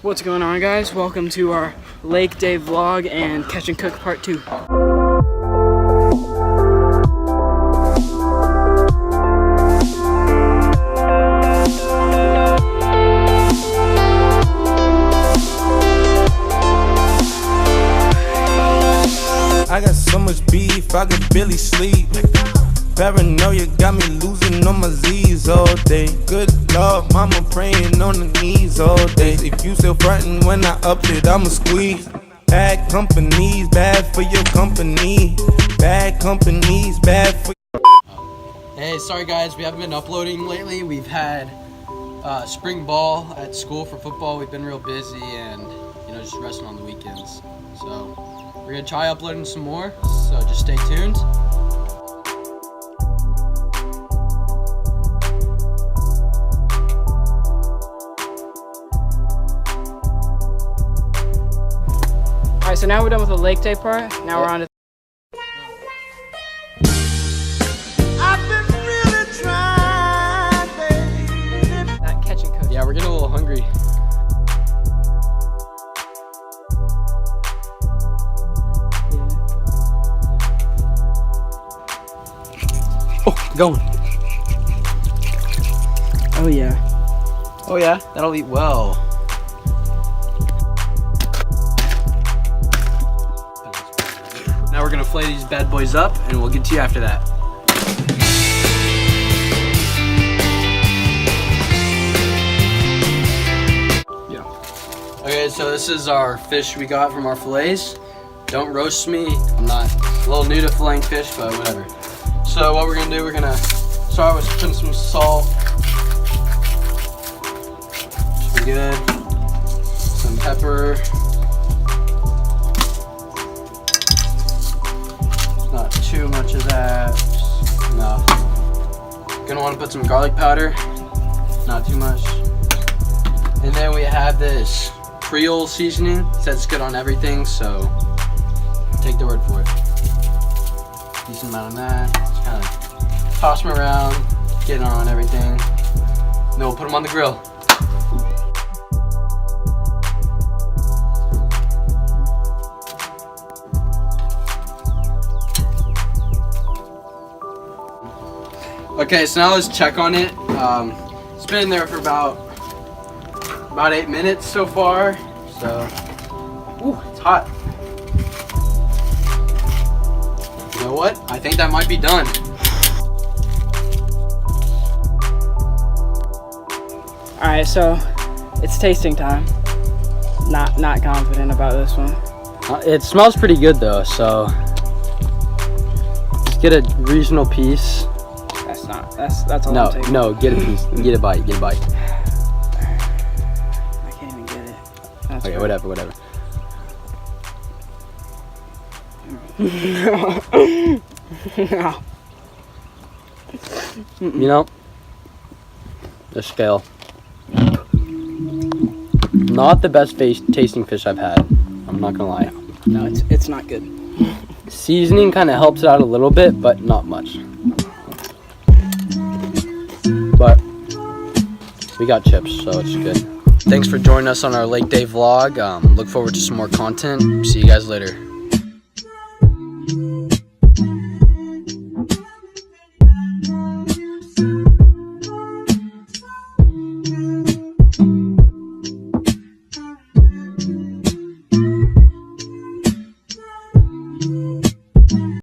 What's going on, guys? Welcome to our Lake Day vlog and Catch and Cook Part 2. I got so much beef, I could barely sleep. Paranoia got me losing on my Z's all day. Good Lord, mama praying on the knees all day. If you still frontin' when I up it, I'ma squeeze. Bad companies, bad for your company. Bad companies, bad for. Hey, sorry guys, we haven't been uploading lately. We've had spring ball at school for football. We've been real busy and just resting on the weekends. So we're gonna try uploading some more. So just stay tuned. Alright, so now we're done with the Lake Day part. Now we're on to that Catch and Cook. Yeah, we're getting a little hungry. Oh, going. Oh yeah. Oh yeah, that'll eat well. Now we're gonna flay these bad boys up and we'll get to you after that. Yeah. Okay, so this is our fish we got from our fillets. Don't roast me, I'm not a little new to filleting fish, but whatever. So what we're gonna do, we're gonna start with putting some salt. Should be good. Some pepper. Not too much of that, just enough. Gonna want to put some garlic powder, not too much. And then we have this Creole seasoning. It says it's good on everything, so take the word for it. Decent amount of that. Just kind of toss them around, get it on everything. Then we'll put them on the grill. Okay, so now let's check on it. It's been in there for about 8 minutes so far. So, ooh, it's hot. You know what? I think that might be done. All right, so it's tasting time. Not confident about this one. It smells pretty good though, so let's get a reasonable piece. That's all I'm taking. No, get a piece. Get a bite. I can't even get it. That's Okay, right. whatever. No. The scale. Not the best tasting fish I've had. I'm not gonna lie. No, it's not good. Seasoning kind of helps it out a little bit, but not much. But we got chips, so it's good. Thanks for joining us on our Lake Day vlog. Look forward to some more content. See you guys later.